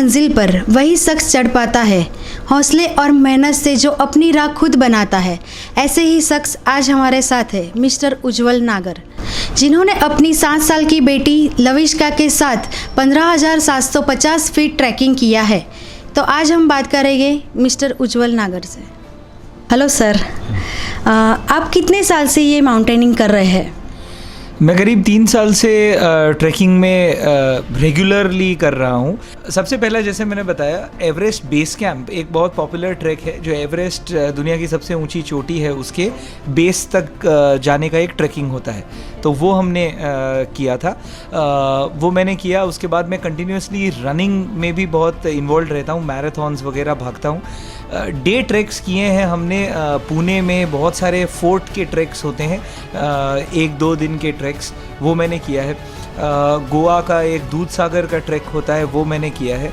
मंजिल पर वही शख्स चढ़ पाता है, हौसले और मेहनत से जो अपनी राह खुद बनाता है। ऐसे ही शख्स आज हमारे साथ है मिस्टर उज्जवल नागर, जिन्होंने अपनी 7 साल की बेटी लविष्का के साथ 15,750 फीट ट्रैकिंग किया है। तो आज हम बात करेंगे मिस्टर उज्जवल नागर से। हेलो सर, आप कितने साल से ये माउंटेनिंग कर रहे हैं? मैं करीब 3 साल से ट्रैकिंग में रेगुलरली कर रहा हूँ। सबसे पहला जैसे मैंने बताया, एवरेस्ट बेस कैंप एक बहुत पॉपुलर ट्रैक है, जो एवरेस्ट दुनिया की सबसे ऊंची चोटी है, उसके बेस तक जाने का एक ट्रैकिंग होता है। तो वो हमने किया था, वो मैंने किया। उसके बाद मैं कंटिन्यूसली रनिंग में भी बहुत इन्वॉल्व रहता हूँ, मैराथन्स वगैरह भागता हूँ। डे ट्रैक्स किए हैं हमने पुणे में, बहुत सारे फोर्ट के ट्रैक्स होते हैं, 1-2 दिन के ट्रैक्स, वो मैंने किया है। गोवा का एक दूध सागर का ट्रैक होता है, वो मैंने किया है।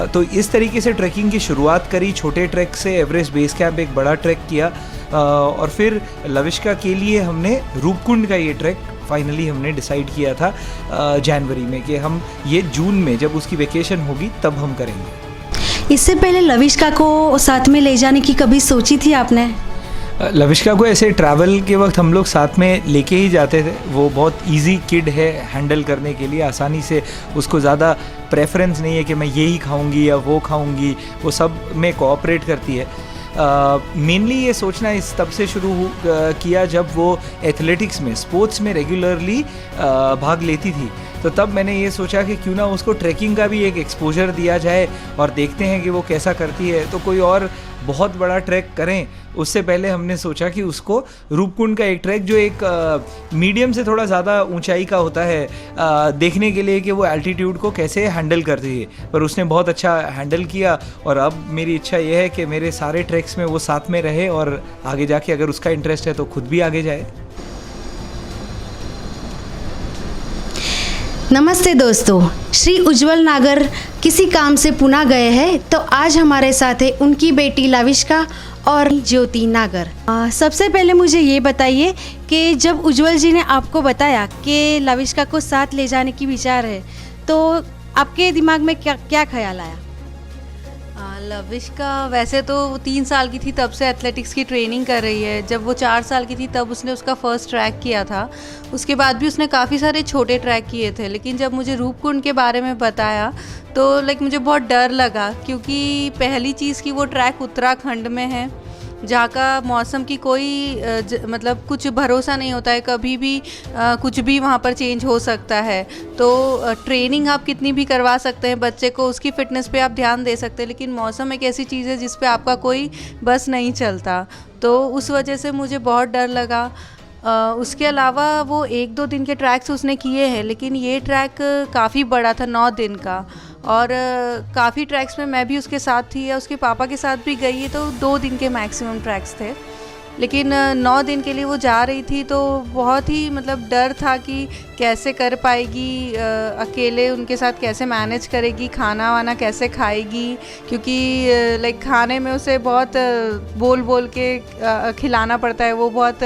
तो इस तरीके से ट्रैकिंग की शुरुआत करी, छोटे ट्रैक से। एवरेस्ट बेस कैंप एक बड़ा ट्रैक किया, और फिर लविष्का के लिए हमने रूपकुंड का ये ट्रैक फाइनली हमने डिसाइड किया था जनवरी में, कि हम ये जून में जब उसकी वेकेशन होगी तब हम करेंगे। इससे पहले लविष्का को साथ में ले जाने की कभी सोची थी आपने? लविष्का को ऐसे ट्रैवल के वक्त हम लोग साथ में लेके ही जाते थे। वो बहुत इजी किड है हैंडल करने के लिए, आसानी से। उसको ज़्यादा प्रेफरेंस नहीं है कि मैं यही खाऊंगी या वो खाऊंगी, वो सब में कोऑपरेट करती है। मेनली ये सोचना इस तब से शुरू किया जब वो एथलेटिक्स में, स्पोर्ट्स में रेगुलरली भाग लेती थी। तो तब मैंने ये सोचा कि क्यों ना उसको ट्रैकिंग का भी एक एक्सपोजर दिया जाए और देखते हैं कि वो कैसा करती है। तो कोई और बहुत बड़ा ट्रैक करें उससे पहले हमने सोचा कि उसको रूपकुंड का एक ट्रैक, जो एक मीडियम से थोड़ा ज़्यादा ऊंचाई का होता है, देखने के लिए कि वो एल्टीट्यूड को कैसे हैंडल करती है। पर उसने बहुत अच्छा हैंडल किया, और अब मेरी इच्छा ये है कि मेरे सारे ट्रैक्स में वो साथ में रहे, और आगे जाके अगर उसका इंटरेस्ट है तो खुद भी आगे जाए। नमस्ते दोस्तों, श्री उज्जवल नागर किसी काम से पुणे गए हैं, तो आज हमारे साथ है उनकी बेटी लविष्का और ज्योति नागर। सबसे पहले मुझे ये बताइए कि जब उज्जवल जी ने आपको बताया कि लविष्का को साथ ले जाने की विचार है, तो आपके दिमाग में क्या ख्याल आया? लविष्का वैसे तो 3 साल की थी तब से एथलेटिक्स की ट्रेनिंग कर रही है। जब वो 4 साल की थी तब उसने उसका फर्स्ट ट्रैक किया था। उसके बाद भी उसने काफ़ी सारे छोटे ट्रैक किए थे। लेकिन जब मुझे रूपकुंड के बारे में बताया तो मुझे बहुत डर लगा, क्योंकि पहली चीज़ कि वो ट्रैक उत्तराखंड में है, जहाँ का मौसम की कोई कुछ भरोसा नहीं होता है, कभी भी कुछ भी वहाँ पर चेंज हो सकता है। तो ट्रेनिंग आप कितनी भी करवा सकते हैं बच्चे को, उसकी फ़िटनेस पे आप ध्यान दे सकते हैं, लेकिन मौसम एक ऐसी चीज़ है जिस पे आपका कोई बस नहीं चलता। तो उस वजह से मुझे बहुत डर लगा। उसके अलावा वो 1-2 दिन के ट्रैक्स उसने किए हैं, लेकिन ये ट्रैक काफ़ी बड़ा था, 9 दिन का। और काफ़ी ट्रैक्स में मैं भी उसके साथ थी या उसके पापा के साथ भी गई है, तो 2 दिन के मैक्सिमम ट्रैक्स थे। लेकिन 9 दिन के लिए वो जा रही थी, तो बहुत ही डर था कि कैसे कर पाएगी, अकेले उनके साथ कैसे मैनेज करेगी, खाना वाना कैसे खाएगी, क्योंकि खाने में उसे बहुत बोल बोल के खिलाना पड़ता है। वो बहुत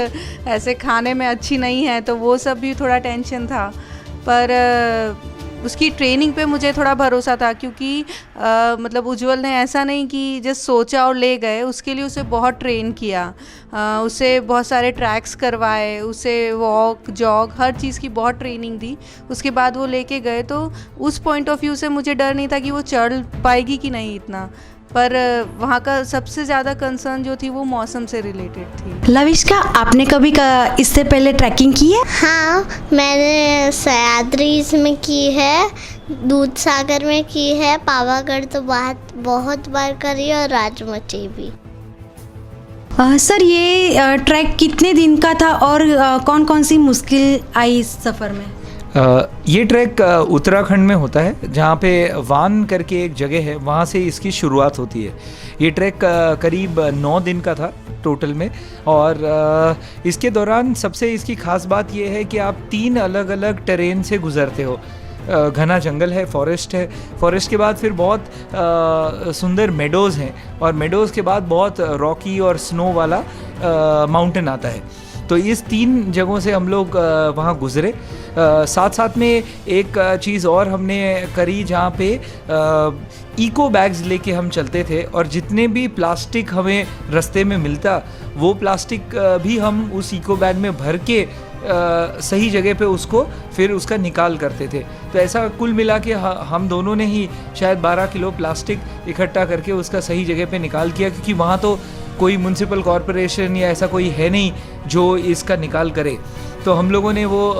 ऐसे खाने में अच्छी नहीं है, तो वो सब भी थोड़ा टेंशन था। पर उसकी ट्रेनिंग पे मुझे थोड़ा भरोसा था, क्योंकि उज्जवल ने ऐसा नहीं कि जस्ट सोचा और ले गए, उसके लिए उसे बहुत ट्रेन किया, उसे बहुत सारे ट्रैक्स करवाए, उसे वॉक जॉग हर चीज़ की बहुत ट्रेनिंग दी। उसके बाद वो लेके गए, तो उस पॉइंट ऑफ व्यू से मुझे डर नहीं था कि वो चढ़ पाएगी कि नहीं इतना। पर वहाँ का सबसे ज़्यादा कंसर्न जो थी वो मौसम से रिलेटेड थी। लविष्का, आपने कभी इससे पहले ट्रैकिंग की है? हाँ, मैंने सह्याद्री में की है, दूध सागर में की है, पावागढ़ तो बहुत बार करी है, और राजमची भी। सर, ये ट्रैक कितने दिन का था और कौन कौन सी मुश्किल आई इस सफ़र में? ये ट्रैक उत्तराखंड में होता है, जहाँ पे वान करके एक जगह है, वहाँ से इसकी शुरुआत होती है। ये ट्रैक करीब 9 दिन का था टोटल में, और इसके दौरान सबसे इसकी ख़ास बात ये है कि आप 3 अलग अलग टेरेन से गुज़रते हो। घना जंगल है, फॉरेस्ट है, फॉरेस्ट के बाद फिर बहुत सुंदर मेडोज़ हैं, और मेडोज़ के बाद बहुत रॉकी और स्नो वाला माउंटेन आता है। तो इस 3 जगहों से हम लोग वहाँ गुज़रे। साथ साथ में एक चीज़ और हमने करी जहाँ पे इको बैग्स लेके हम चलते थे, और जितने भी प्लास्टिक हमें रास्ते में मिलता वो प्लास्टिक भी हम उस इको बैग में भर के सही जगह पे उसको फिर उसका निकाल करते थे। तो ऐसा कुल मिला के हम दोनों ने ही शायद 12 किलो प्लास्टिक इकट्ठा करके उसका सही जगह पे निकाल किया, क्योंकि वहाँ तो कोई म्युनिसिपल कॉरपोरेशन या ऐसा कोई है नहीं जो इसका निकाल करे। तो हम लोगों ने वो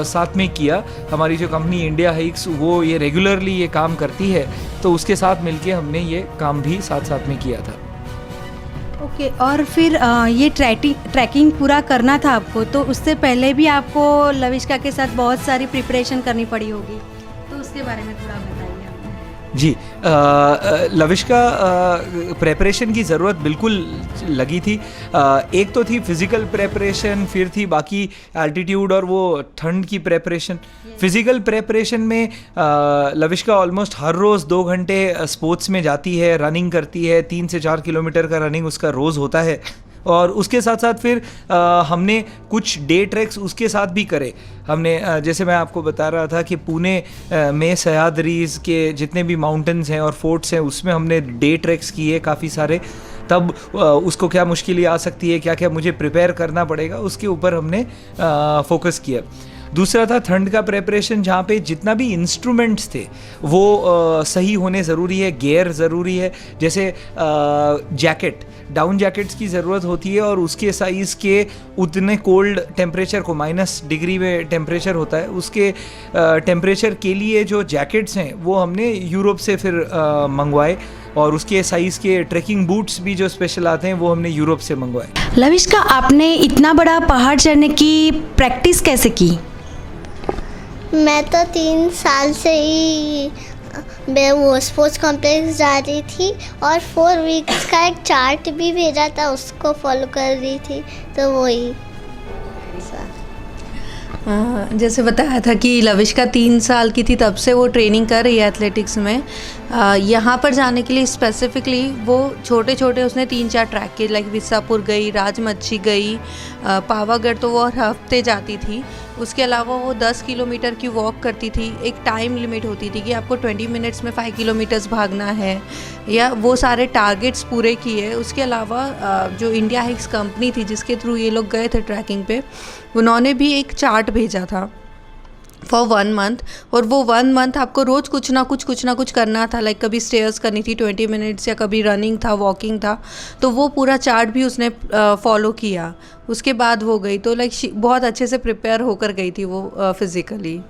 साथ में किया। हमारी जो कंपनी इंडिया हाइक्स वो ये रेगुलरली ये काम करती है, तो उसके साथ मिलके हमने ये काम भी साथ साथ में किया था। ओके, और फिर ये ट्रैकिंग पूरा करना था आपको, तो उससे पहले भी आपको लविष्का के साथ बहुत सारी प्रिपरेशन करनी पड़ी होगी, तो उसके बारे में थोड़ा बताइए आप। जी, लविष्का प्रेपरेशन की ज़रूरत बिल्कुल लगी थी। एक तो थी फिज़िकल प्रेपरेशन, फिर थी बाकी एल्टीट्यूड और वो ठंड की प्रेपरेशन। फिज़िकल प्रेपरेशन में लविष्का ऑलमोस्ट हर रोज़ 2 घंटे स्पोर्ट्स में जाती है, रनिंग करती है। 3 से 4 किलोमीटर का रनिंग उसका रोज़ होता है। और उसके साथ साथ फिर हमने कुछ डे ट्रैक्स उसके साथ भी करे। हमने जैसे मैं आपको बता रहा था कि पुणे में सह्याद्रीज के जितने भी माउंटेन्स हैं और फोर्ट्स हैं उसमें हमने डे ट्रैक्स किए काफ़ी सारे। तब उसको क्या मुश्किलें आ सकती है, क्या क्या मुझे प्रिपेयर करना पड़ेगा, उसके ऊपर हमने फोकस किया। दूसरा था ठंड का प्रेपरेशन, जहाँ पे जितना भी इंस्ट्रूमेंट्स थे वो सही होने ज़रूरी है, गियर ज़रूरी है। जैसे जैकेट, डाउन जैकेट्स की ज़रूरत होती है और उसके साइज़ के उतने कोल्ड टेम्परेचर को -डिग्री में टेम्परेचर होता है, उसके टेम्परेचर के लिए जो जैकेट्स हैं वो हमने यूरोप से फिर मंगवाए। और उसके साइज़ के ट्रैकिंग बूट्स भी जो स्पेशल आते हैं वो हमने यूरोप से मंगवाए। लविष्का, आपने इतना बड़ा पहाड़ चढ़ने की प्रैक्टिस कैसे की? मैं तो 3 साल से ही मैं वो स्पोर्ट्स कॉम्प्लेक्स जा रही थी और 4 वीक्स का एक चार्ट भी भेजा था, उसको फॉलो कर रही थी। तो वही जैसे बताया था कि लविष्का 3 साल की थी तब से वो ट्रेनिंग कर रही है एथलेटिक्स में। यहाँ पर जाने के लिए स्पेसिफिकली वो छोटे छोटे उसने 3-4 ट्रैक किए, लाइक विसापुर गई, राजमच्छी गई, पावागढ़ तो वो हर हफ्ते जाती थी। उसके अलावा वो 10 किलोमीटर की वॉक करती थी। एक टाइम लिमिट होती थी कि आपको 20 मिनट्स में 5 किलोमीटर्स भागना है, या वो सारे टारगेट्स पूरे किए। उसके अलावा जो इंडिया हाइक्स कंपनी थी जिसके थ्रू ये लोग गए थे ट्रैकिंग पे, उन्होंने भी एक चार्ट भेजा था फॉर 1 मंथ, और वो 1 मंथ आपको रोज़ कुछ ना कुछ करना था। लाइक कभी स्टेयर्स करनी थी 20 मिनट्स, या कभी रनिंग था, वॉकिंग था। तो वो पूरा चार्ट भी उसने फॉलो किया। उसके बाद वो गई, तो लाइक बहुत अच्छे से प्रिपेयर होकर गई थी वो फिज़िकली।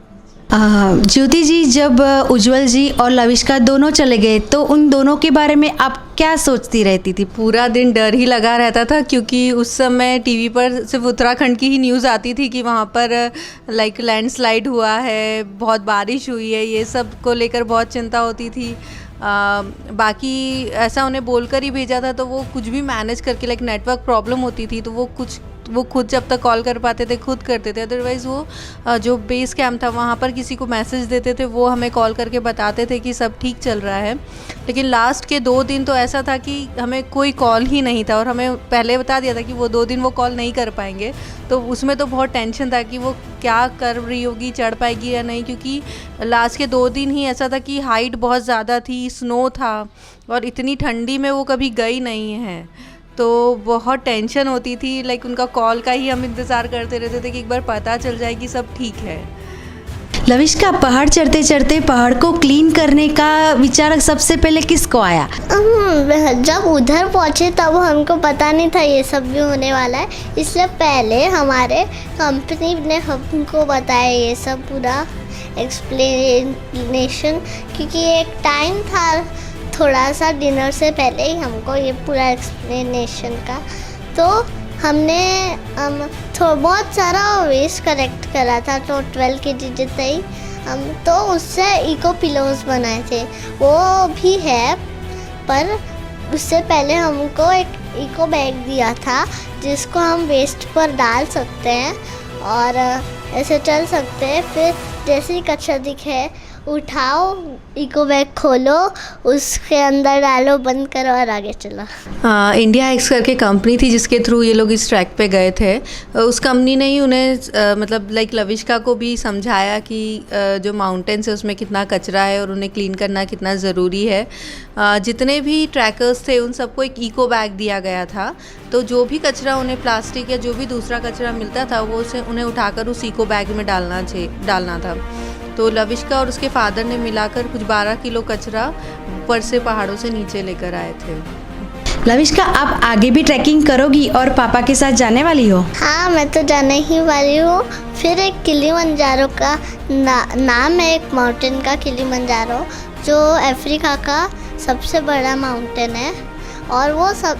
ज्योति जी, जब उज्जवल जी और लविष्का दोनों चले गए तो उन दोनों के बारे में आप क्या सोचती रहती थी? पूरा दिन डर ही लगा रहता था, क्योंकि उस समय टीवी पर सिर्फ उत्तराखंड की ही न्यूज़ आती थी कि वहाँ पर लाइक लैंडस्लाइड हुआ है, बहुत बारिश हुई है, ये सब को लेकर बहुत चिंता होती थी। बाकी ऐसा उन्हें बोलकर ही भेजा था, तो वो कुछ भी मैनेज करके, लाइक नेटवर्क प्रॉब्लम होती थी तो वो खुद जब तक कॉल कर पाते थे खुद करते थे। अदरवाइज़ वो जो बेस कैंप था वहाँ पर किसी को मैसेज देते थे, वो हमें कॉल करके बताते थे कि सब ठीक चल रहा है। लेकिन लास्ट के 2 दिन तो ऐसा था कि हमें कोई कॉल ही नहीं था, और हमें पहले बता दिया था कि वो 2 दिन वो कॉल नहीं कर पाएंगे। तो उसमें तो बहुत टेंशन था कि वो क्या कर रही होगी, चढ़ पाएगी या नहीं, क्योंकि लास्ट के 2 दिन ही ऐसा था कि हाइट बहुत ज़्यादा थी, स्नो था, और इतनी ठंडी में वो कभी गई नहीं है। तो बहुत टेंशन होती थी। लाइक उनका कॉल का ही हम इंतज़ार करते रहते थे कि एक बार पता चल जाए कि सब ठीक है। लविष्का, पहाड़ चढ़ते चढ़ते पहाड़ को क्लीन करने का विचार सबसे पहले किसको आया? जब उधर पहुँचे तब हमको पता नहीं था ये सब भी होने वाला है, इसलिए पहले हमारे कंपनी ने हमको बताया ये सब पूरा एक्सप्लेनेशन, क्योंकि एक टाइम था थोड़ा सा डिनर से पहले ही हमको ये पूरा एक्सप्लेनेशन का। तो हमने बहुत सारा वेस्ट कलेक्ट करा था, तो 12 kg जितना ही तो उससे इको पिलोज बनाए थे, वो भी है। पर उससे पहले हमको एक इको बैग दिया था जिसको हम वेस्ट पर डाल सकते हैं और ऐसे चल सकते हैं। फिर जैसे ही कचरा दिखे उठाओ, इको बैग खोलो, उसके अंदर डालो, बंद करो और आगे चलो। इंडिया एक्स करके कंपनी थी जिसके थ्रू ये लोग इस ट्रैक पे गए थे। उस कंपनी ने ही उन्हें मतलब लाइक लविष्का को भी समझाया कि जो माउंटेन्स है उसमें कितना कचरा है और उन्हें क्लीन करना कितना ज़रूरी है। जितने भी ट्रैकर्स थे उन सबको एक इको बैग दिया गया था, तो जो भी कचरा उन्हें प्लास्टिक या जो भी दूसरा कचरा मिलता था वो उन्हें उठाकर उस इको बैग में डालना था। तो लविष्का और उसके फादर ने मिलाकर कुछ 12 किलो कचरा ऊपर से पहाड़ों से नीचे लेकर आए थे। लविष्का, आप आगे भी ट्रैकिंग करोगी और पापा के साथ जाने वाली हो? हाँ, मैं तो जाने ही वाली हूँ। फिर एक किलिमंजारो का नाम है, एक माउंटेन का किलिमंजारो, जो अफ्रीका का सबसे बड़ा माउंटेन है और वो सब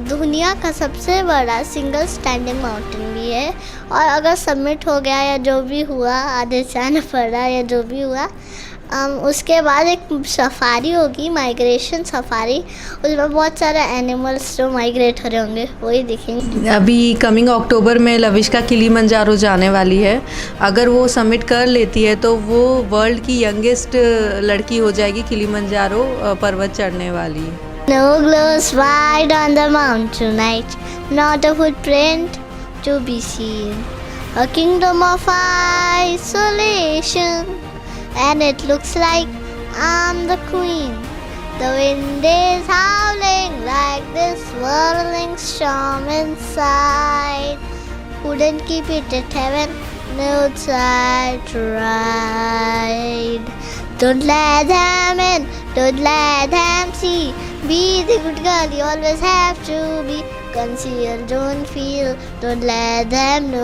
दुनिया का सबसे बड़ा सिंगल स्टैंडिंग माउंटेन भी है। और अगर सबमिट हो गया या जो भी हुआ, आधे से आना पड़ा या जो भी हुआ, उसके बाद एक सफारी होगी, माइग्रेशन सफारी। उसमें बहुत सारे एनिमल्स जो माइग्रेट हो रहे होंगे वही दिखेंगे। अभी कमिंग अक्टूबर में लविष्का किलिमंजारो जाने वाली है। अगर वो सबमिट कर लेती है तो वो वर्ल्ड की यंगेस्ट लड़की हो जाएगी किलिमंजारो पर्वत चढ़ने वाली। No glows white on the mountain tonight, not a footprint to be seen. A kingdom of isolation, and it looks like I'm the queen. The wind is howling like this whirling storm inside. Couldn't keep it at heaven, no outside ride. Don't let them in, don't let them see. Be the good girl you always have to be. Conceal, don't feel, don't let them know.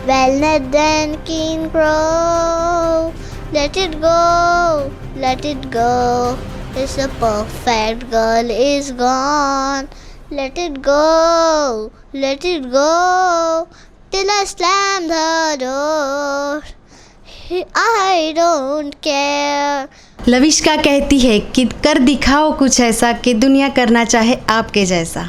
Well, Ned and King Crow, let it go, let it go. It's the perfect girl is gone. Let it go, let it go. Till I slam the door. I don't care. Lavishka कहती है कि कर दिखाओ कुछ ऐसा कि दुनिया करना चाहे आपके जैसा।